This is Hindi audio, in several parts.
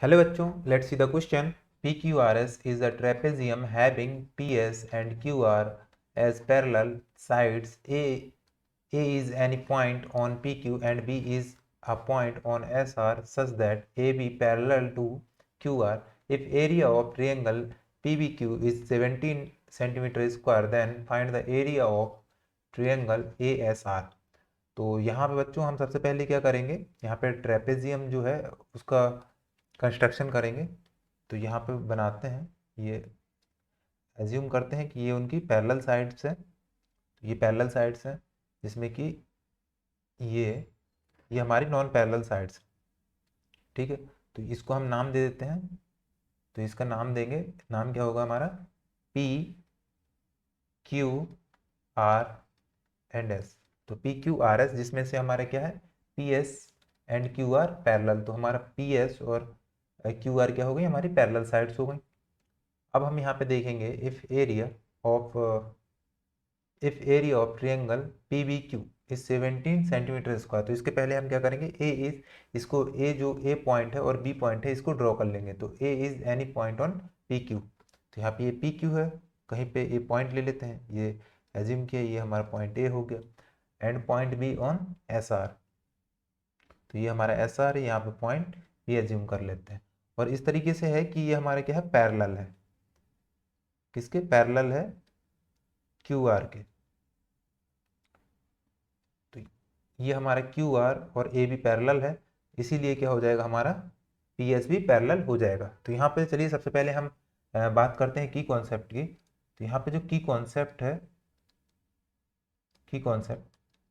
Hello बच्चों, let's see the question. PQRS is a trapezium having PS and QR as parallel sides. A is any point on PQ and B is a point on SR such that AB parallel to QR. If area of triangle PBQ is 17 cm square, then find the area of triangle ASR. तो यहाँ पे बच्चों हम सबसे पहले क्या करेंगे, यहाँ पे ट्रेपेजियम जो है उसका कंस्ट्रक्शन करेंगे। तो यहाँ पे बनाते हैं, ये एज्यूम करते हैं कि ये उनकी पैरेलल साइड्स हैं। तो ये पैरेलल साइड्स हैं जिसमें कि ये ये हमारी नॉन पैरेलल साइड्स, ठीक है। तो इसको हम नाम दे देते हैं। तो इसका नाम देंगे, नाम क्या होगा हमारा, P Q R and S. तो पी क्यू आर एस जिसमें से हमारा क्या है, P S and Q R parallel. तो हमारा पी एस और क्यू आर क्या हो गई, हमारी पैरेलल साइड्स हो गई। अब हम यहाँ पे देखेंगे of if area of triangle P B Q is 17 centimetre square. तो इसके पहले हम क्या करेंगे, ए इज, इसको ए जो ए पॉइंट है और बी पॉइंट है इसको ड्रॉ कर लेंगे। तो A is any point on P Q. तो यहाँ पे ये पी क्यू है, कहीं पे ए पॉइंट ले लेते हैं, ये एज्यूम किया ये हमारा पॉइंट ए हो गया। And point be on S R. तो ये हमारा एस आर है, यहाँ पे पॉइंट बी एज्यूम कर लेते हैं। और इस तरीके से है कि ये हमारे क्या है, पैरेलल है, किसके पैरेलल है, क्यू आर के। तो ये हमारा क्यू आर और ए भी पैरेलल है, इसीलिए क्या हो जाएगा, हमारा पी एस भी पैरेलल हो जाएगा। तो यहाँ पे चलिए सबसे पहले हम बात करते हैं की कॉन्सेप्ट की। तो यहाँ पे जो की कॉन्सेप्ट है, की कॉन्सेप्ट,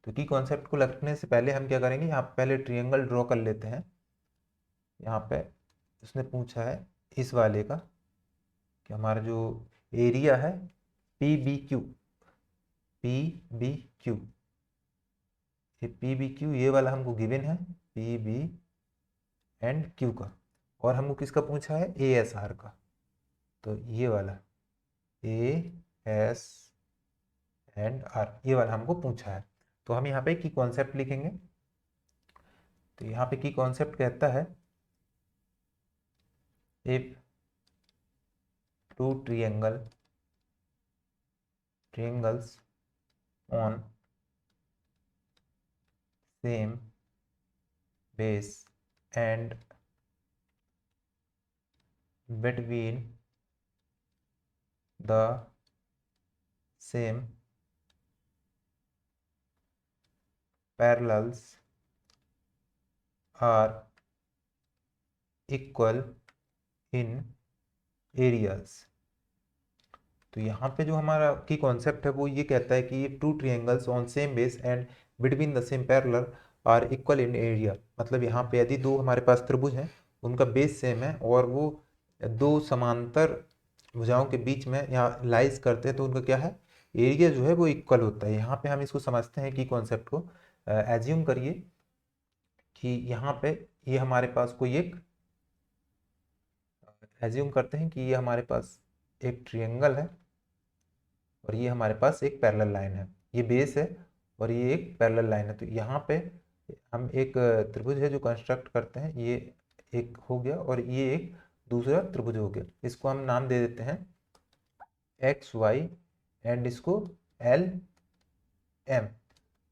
तो की कॉन्सेप्ट को लिखने से पहले हम क्या करेंगे, यहाँ पे पहले ट्रिएंगल ड्रॉ कर लेते हैं। यहाँ पे उसने पूछा है इस वाले का कि हमारा जो एरिया है P B Q, P B Q, ये पी बी क्यू ये वाला हमको गिवन है, पी बी एंड क्यू का। और हमको किसका पूछा है, ए एस आर का। तो ये वाला ए एस एंड आर, ये वाला हमको पूछा है। तो हम यहाँ पे की कॉन्सेप्ट लिखेंगे। तो यहाँ पे की कॉन्सेप्ट कहता है, if two triangles on same base and between the same parallels are equal in areas। तो यहाँ पे जो हमारा की कॉन्सेप्ट है वो ये कहता है कि two triangles on same base and between the same parallel are equal in area. मतलब यहाँ पे यदि दो हमारे पास त्रिभुज हैं, उनका बेस सेम है और वो दो समांतर भुजाओं के बीच में यहाँ लाइज करते हैं, तो उनका क्या है, एरिया जो है वो इक्वल होता है। यहाँ पे हम इसको समझते हैं कि कॉन्सेप्ट को एज्यूम करिए कि यहाँ पे ये हमारे पास कोई एक, एज्यूम करते हैं कि ये हमारे पास एक ट्रिएंगल है और ये हमारे पास एक पैरेलल लाइन है, ये बेस है और ये एक पैरेलल लाइन है। तो यहाँ पे हम एक त्रिभुज है जो कंस्ट्रक्ट करते हैं, ये एक हो गया और ये एक दूसरा त्रिभुज हो गया। इसको हम नाम दे देते हैं एक्स वाई एंड इसको एल एम।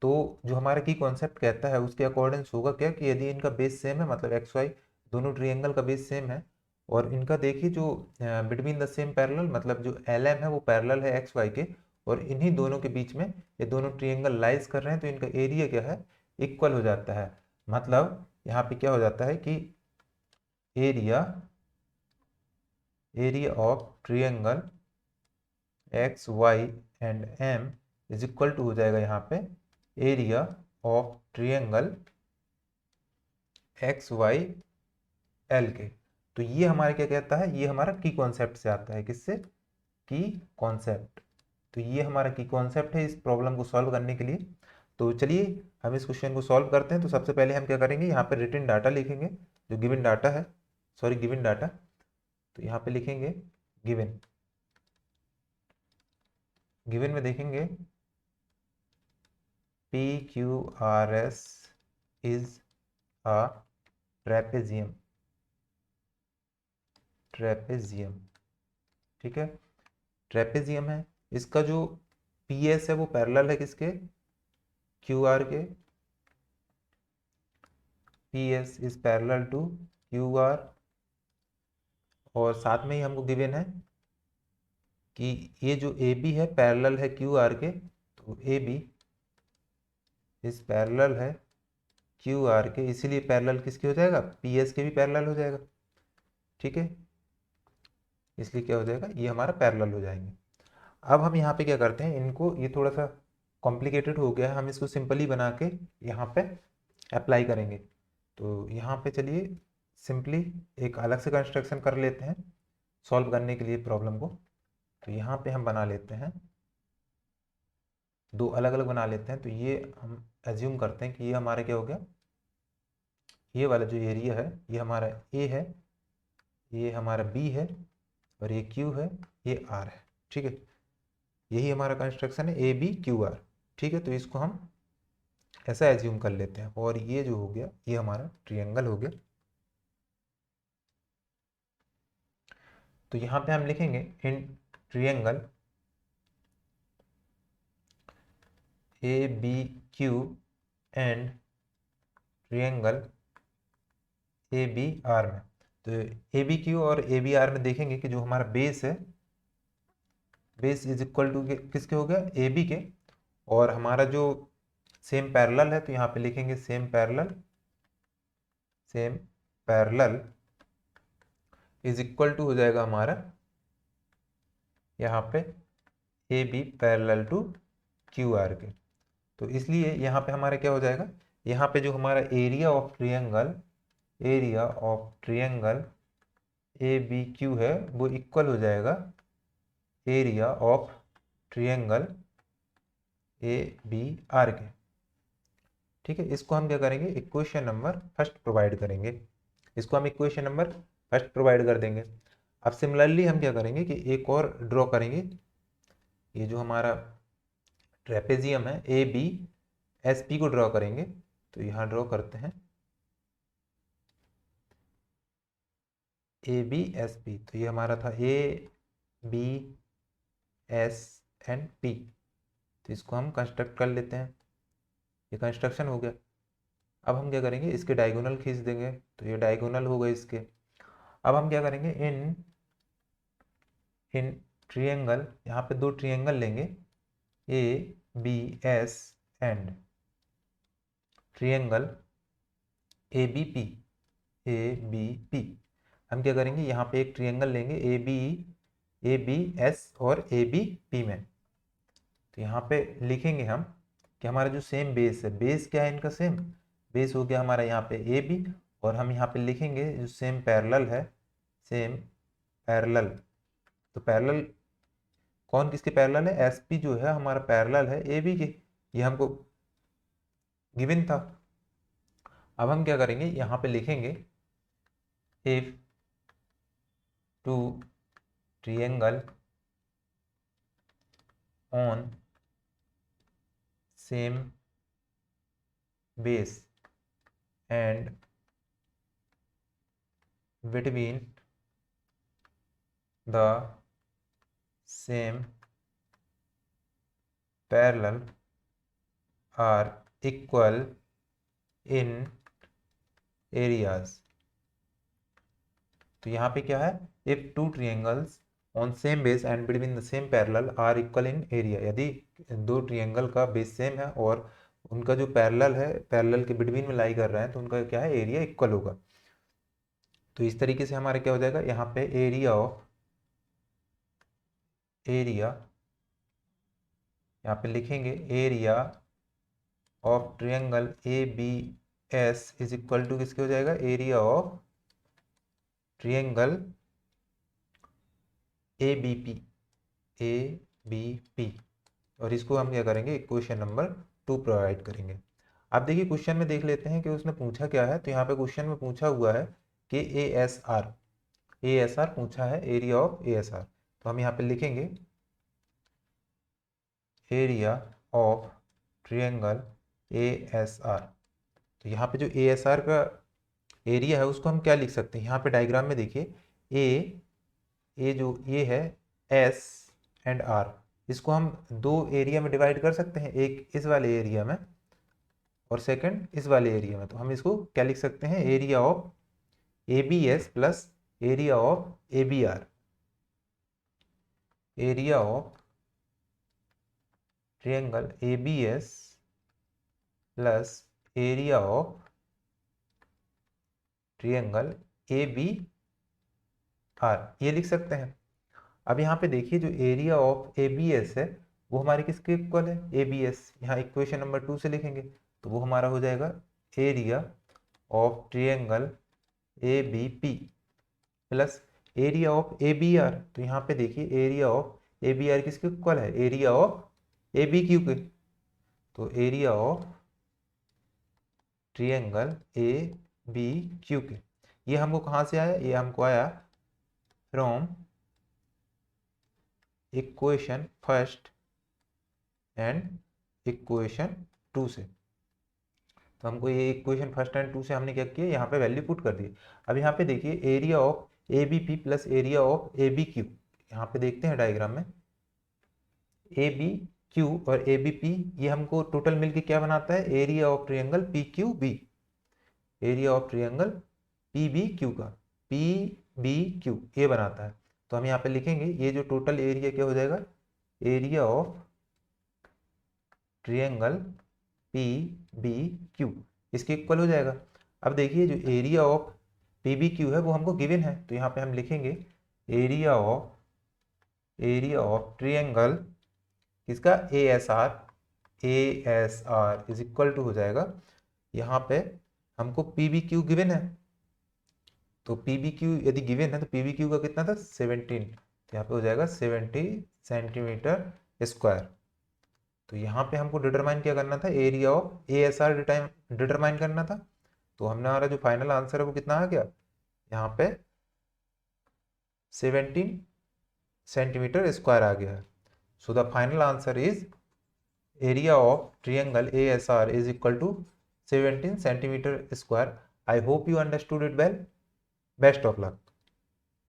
तो जो हमारा की कॉन्सेप्ट कहता है उसके अकॉर्डिंग्स होगा क्या, कि यदि इनका बेस सेम है, मतलब एक्स वाई दोनों ट्रिएंगल का बेस सेम है, और इनका देखिए जो बिटवीन द सेम पैरेलल, मतलब जो एल एम है वो पैरेलल है एक्स वाई के, और इन्हीं दोनों के बीच में ये दोनों ट्रिएंगल लाइज कर रहे हैं, तो इनका एरिया क्या है, इक्वल हो जाता है। मतलब यहाँ पे क्या हो जाता है कि area area of triangle X Y and M is equal to हो जाएगा यहाँ पे area of triangle X Y L के। तो ये हमारे क्या कहता है, ये हमारा की कॉन्सेप्ट से आता है, किससे, की कॉन्सेप्ट। तो ये हमारा की कॉन्सेप्ट है इस प्रॉब्लम को सॉल्व करने के लिए। तो चलिए हम इस क्वेश्चन को सॉल्व करते हैं। तो सबसे पहले हम क्या करेंगे, यहाँ पे रिटन डाटा लिखेंगे, जो गिवन डाटा है, सॉरी गिवन डाटा। तो यहाँ पे लिखेंगे गिवन, गिवन में देखेंगे P Q R S is a trapezium, trapezium, ठीक है, ट्रेपेजियम है। इसका जो पी एस है वो पैरेलल है किसके, क्यू आर के, P S is parallel to Q R, और साथ में ही हमको गिवन है कि ये जो ए बी है पैरेलल है क्यू आर के, तो ए बी इस पैरेलल है क्यू आर के, इसीलिए पैरेलल किसके हो जाएगा, पी एस के भी पैरेलल हो जाएगा, ठीक है, इसलिए क्या हो जाएगा, ये हमारा पैरेलल हो जाएंगे। अब हम यहाँ पे क्या करते हैं, इनको, ये थोड़ा सा कॉम्प्लिकेटेड हो गया है, हम इसको सिंपली बना के यहाँ पे अप्लाई करेंगे। तो यहाँ पे चलिए सिंपली एक अलग से कंस्ट्रक्शन कर लेते हैं सॉल्व करने के लिए प्रॉब्लम को। तो यहाँ पे हम बना लेते हैं, दो अलग अलग बना लेते हैं। तो ये हम एज्यूम करते हैं कि ये हमारा क्या हो गया, ये वाला जो एरिया है ये हमारा ए है, ये हमारा बी है, और ये क्यू है, ये आर है, ठीक है, यही हमारा कंस्ट्रक्शन है ए बी क्यू आर, ठीक है। तो इसको हम ऐसा एज्यूम कर लेते हैं, और ये जो हो गया ये हमारा ट्रायंगल हो गया। तो यहाँ पे हम लिखेंगे in triangle A B Q and triangle A B R में। तो ए बी क्यू और ए बी आर में देखेंगे कि जो हमारा बेस है, बेस इज इक्वल टू किसके हो गया, ए बी के, और हमारा जो सेम पैरेलल है, तो यहाँ पे लिखेंगे same parallel, same parallel is equal to हो जाएगा हमारा यहाँ पे A B parallel to Q R के। तो इसलिए यहाँ पे हमारा क्या हो जाएगा, यहाँ पे जो हमारा area of triangle, area of triangle A B Q है वो इक्वल हो जाएगा area of triangle A B R के, ठीक है। इसको हम क्या करेंगे, इक्वेशन नंबर फर्स्ट प्रोवाइड करेंगे, इसको हम इक्वेशन नंबर फर्स्ट प्रोवाइड कर देंगे। अब सिमिलरली हम क्या करेंगे कि एक और ड्रॉ करेंगे, ये जो हमारा ट्रेपेजियम है ए बी एस पी को ड्रॉ करेंगे। तो यहाँ ड्रॉ करते हैं ए बी एस पी, तो ये हमारा था A B S and P. तो इसको हम कंस्ट्रक्ट कर लेते हैं, ये कंस्ट्रक्शन हो गया। अब हम क्या करेंगे, इसके डायगोनल खींच देंगे, तो ये डायगोनल हो गए इसके। अब हम क्या करेंगे, इन ट्रायंगल, यहाँ पे दो ट्रायंगल लेंगे A B S and triangle A B P, A B P. हम क्या करेंगे, यहाँ पे एक ट्रायंगल लेंगे ए बी एस और ए बी पी में। तो यहाँ पे लिखेंगे हम कि हमारा जो सेम बेस है, बेस क्या है इनका, सेम बेस हो गया हमारा यहाँ पे ए बी, और हम यहाँ पे लिखेंगे जो सेम पैरेलल है, सेम पैरेलल। तो पैरेलल कौन किसके पैरेलल है, एस पी जो है हमारा पैरेलल है ए बी के, ये हमको गिवन था। अब हम क्या करेंगे, यहाँ पे लिखेंगे if two triangle on same base and between the same parallel are equal in areas। तो यहाँ पे क्या है, if two triangles on same base and between the same parallel are equal in area, यदि दो ट्रायंगल का बेस सेम है और उनका जो पैरेलल है, पैरेलल के बिटवीन में लाई कर रहे हैं, तो उनका क्या है, एरिया इक्वल होगा। तो इस तरीके से हमारा क्या हो जाएगा, यहाँ पे यहाँ पे लिखेंगे area of triangle A B S is equal to किसके हो जाएगा, area of triangle A B P, और इसको हम क्या करेंगे, क्वेश्चन नंबर 2 प्रोवाइड करेंगे। अब देखिए क्वेश्चन में देख लेते हैं कि उसने पूछा क्या है। तो यहाँ पे क्वेश्चन में पूछा हुआ है कि ए एस आर पूछा है, area of A S are. तो हम यहाँ पे लिखेंगे area of triangle A S are. तो यहाँ पे जो ए एस आर का एरिया है उसको हम क्या लिख सकते हैं, यहाँ पे डायग्राम में देखिए ए ये है एस एंड आर, इसको हम दो एरिया में डिवाइड कर सकते हैं, एक इस वाले एरिया में और सेकंड इस वाले एरिया में। तो हम इसको क्या लिख सकते हैं, area of A B S plus area of A B R, area of triangle A B S plus area of triangle A B R, ये लिख सकते हैं। अब यहाँ पे देखिए जो area of A B S है वो हमारे किसके इक्वल है, ए बी एस, यहाँ इक्वेशन नंबर 2 से लिखेंगे तो वो हमारा हो जाएगा area of triangle A B P plus area of A B R. तो यहाँ पे देखिए area of A B R किसके इक्वल है, area of A B Q के। तो area of triangle A B Q के, ये हमको कहाँ से आया, ये हमको आया from equation first and equation 2 से। तो हमको ये इक्वेशन फर्स्ट एंड 2 से हमने क्या किया, यहाँ पे वैल्यू पुट कर दी। अब यहाँ पे देखिए area of A B P plus area of A B Q, यहाँ पे देखते हैं डायग्राम में ए बी क्यू और ए बी पी, ये हमको टोटल मिलके क्या बनाता है, area of triangle P Q B, area of triangle P B Q का, पी बी क्यू ये बनाता है। तो हम यहाँ पे लिखेंगे ये जो टोटल एरिया क्या हो जाएगा, area of triangle P B Q इसके इक्वल हो जाएगा। अब देखिए जो area of P B Q है वो हमको गिवन है, तो यहाँ पे हम लिखेंगे एरिया ऑफ ट्रायंगल किसका, A S R is equal to हो जाएगा, यहाँ पे हमको पी बी क्यू गिवन है, तो पी बी क्यू यदि गिवन है तो पी बी क्यू का कितना था 17, तो यहाँ पे हो जाएगा 70 सेंटीमीटर स्क्वायर। तो यहाँ पे हमको डिटरमाइन क्या करना था, area of A S are determine करना था। तो हमने हमारा जो फाइनल आंसर है वो कितना आ गया, यहाँ पे 17 सेंटीमीटर स्क्वायर आ गया है। So the final answer is area of triangle A S R is equal to 17 centimetre square. I hope you understood it well. Best of luck.